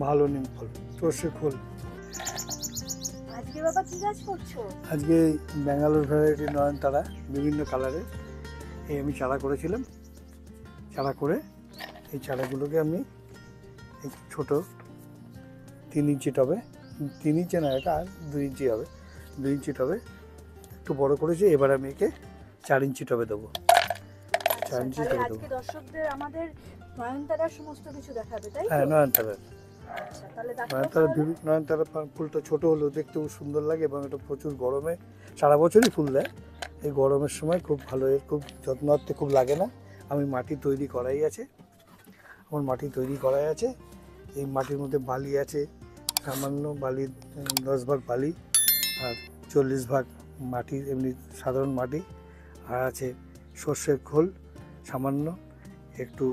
ভালো নিম ফল, সর্ষে খোল। আজকে বাবা কি কাজ করছো? আজকে ব্যাঙ্গালোর ভ্যারাইটি নয়নতারা বিভিন্ন কালারের এই আমি চারা করেছিলাম। চারা করে এই চারাগুলোকে আমি একটু ছোটো 3 ইঞ্চি টবে, 3 ইঞ্চি না, এটা 2 ইঞ্চি হবে, 2 ইঞ্চি টবে একটু বড় করেছি। এবার আমি একে 4 ইঞ্চি টবে দেবো। 4 ইঞ্চি টবে দেবো। আজকে দর্শকদের আমাদের নয়নতারার সমস্ত কিছু দেখাবে, তাই তো? হ্যাঁ, নয়নতারা। আচ্ছা, তাহলে নয়নতারা ফুলটা ছোট হলেও দেখতেও সুন্দর লাগে এবং এটা প্রচুর গরমে সারা বছরই ফুল দেয়। এই গরমের সময় খুব ভালো, এর খুব যত্নার্থে খুব লাগে না। আমি মাটি তৈরি করাই আছে, আমার মাটি তৈরি করাই আছে। এই মাটির মধ্যে বালি আছে, সামান্য বালি, 10 ভাগ বালি আর 40 ভাগ মাটি, এমনি সাধারণ মাটি। আর আছে সর্ষের খোল সামান্য, একটু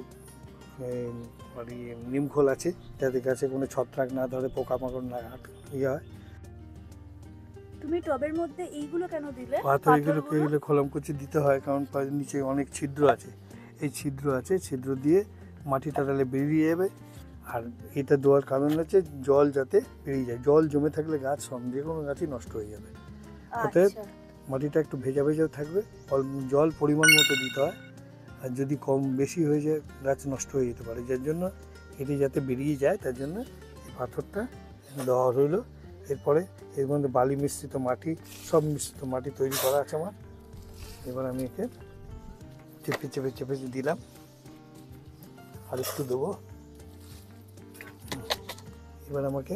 মানে নিম খোল আছে, যাতে গাছে কোনো ছত্রাক না ধরে, পোকামাকড় না ইয়ে হয়। তুমি টবের মধ্যে এইগুলো কেন দিলে? পাথরগুলো খোলামকুচি দিতে হয়, কারণ নিচে অনেক ছিদ্র আছে। এই ছিদ্র আছে, ছিদ্র দিয়ে মাটিটা তাহলে বেরিয়ে যাবে। আর এটা দেওয়ার কারণ হচ্ছে জল যাতে বেরিয়ে যায়। জল জমে থাকলে গাছ যে কোনো গাছই নষ্ট হয়ে যাবে। অতএব মাটিটা একটু ভেজা ভেজাও থাকবে, জল পরিমাণ মতো দিতে হয়। আর যদি কম বেশি হয়ে যায় গাছ নষ্ট হয়ে যেতে পারে, যার জন্য এটি যাতে বেরিয়ে যায় তার জন্য এই পাথরটা দেওয়া রইল। এরপরে এর মধ্যে বালি মিশ্রিত মাটি, সব মিশ্রিত মাটি তৈরি করা আছে আমার। এবার আমি একে চেপে চেপে চেপে দিলাম, আর একটু দেবো। এবার আমাকে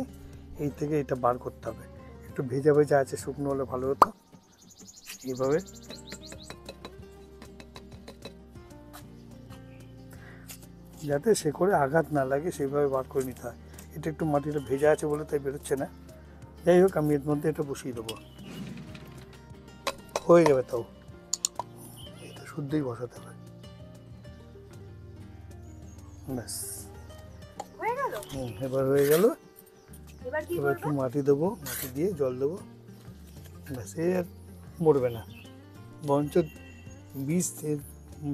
এই থেকে এটা বার করতে হবে। একটু ভেজা ভেজা আছে, শুকনো হলে ভালো হতো। এইভাবে যাতে সে করে আঘাত না লাগে সেইভাবে বার করে নিতে হয়। এটা একটু মাটিটা ভেজা আছে বলে তাই বেরোচ্ছে না। যাই হোক, আমি এর মধ্যে এটা বসিয়ে দেবো, হয়ে যাবে। তাও এটা শুদ্ধই বসাতে হবে, ব্যাস এবার হয়ে গেল। এবার একটু মাটি দেবো, মাটি দিয়ে জল দেবো, ব্যাস। এ আর মরবে না, বরঞ্চ বীজ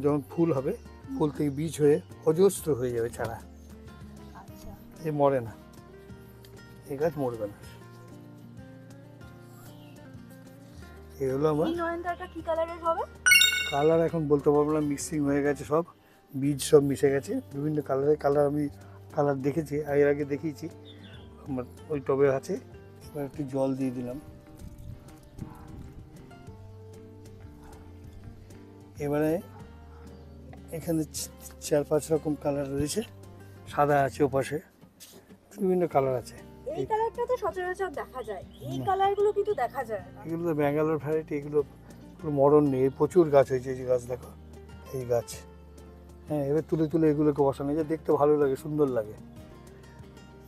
যখন ফুল হবে, ফুল থেকে বীজ হয়ে অজস্র হয়ে যাবে চারা। এ মরে না, এই গাছ মরবে না। এই হলো আমার নয়নতারাটা। কি কালারের হবে? কালার এখন বলতে পারবো না, মিক্সিং হয়ে গেছে সব, বীজ সব মিশে গেছে বিভিন্ন কালারের। আমি কালার দেখেছি, এর আগে দেখিয়েছি, আমার ওই টবে আছে। এবার একটু জল দিয়ে দিলাম। এবারে এখানে 4-5 রকম কালার রয়েছে, সাদা আছে, ওপাশে বিভিন্ন কালার আছে। এই কালারটা তো সচরাচর দেখা যায়, এই কালারগুলো কিন্তু দেখা যায় না। এগুলো তো ব্যাঙ্গালোর ভ্যারাইটি, এগুলো মরণ নেই, প্রচুর গাছ হয়েছে। এই গাছ দেখো, এই গাছ। হ্যাঁ, এবার তুলে তুলে এগুলোকে বসানো যায়, দেখতে ভালো লাগে, সুন্দর লাগে।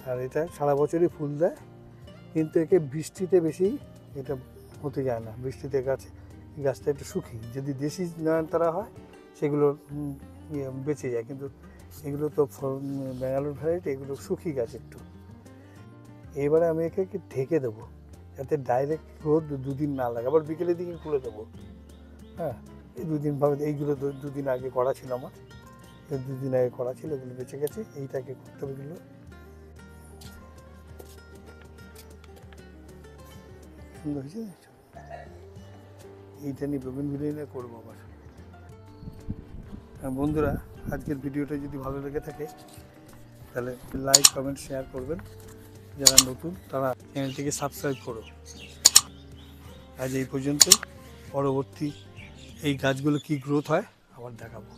আর এটা সারা বছরই ফুল দেয়, কিন্তু একে বৃষ্টিতে বেশি এটা হতে যায় না। বৃষ্টিতে এই গাছটা একটু শুকি। যদি দেশি নয়নতারা হয় সেগুলো বেঁচে যায়, কিন্তু এগুলো তো ব্যাঙ্গালোর ভ্যারাইটি, এগুলো শুকি গাছ একটু। এবারে আমি একে ঢেকে দেবো, যাতে ডাইরেক্ট রোদ 2 দিন না লাগে। আবার বিকেলের দিকে খুলে দেবো। হ্যাঁ, এই 2 দিন ভাবে, এইগুলো 2 দিন আগে করা ছিল আমার, এই 2 দিন আগে করা ছিল, এগুলো বেঁচে গেছে। এইটাকে করতে হবে, এগুলো সুন্দর হয়েছে। এইটা নিয়ে ভিডিও করবো আবার। বন্ধুরা, আজকের ভিডিওটা যদি ভালো লেগে থাকে তাহলে লাইক, কমেন্ট, শেয়ার করবেন। যারা নতুন তারা চ্যানেলটিকে সাবস্ক্রাইব করো। আজ এই পর্যন্ত, পরবর্তী এই গাছগুলো কি গ্রোথ হয় আবার দেখাবো।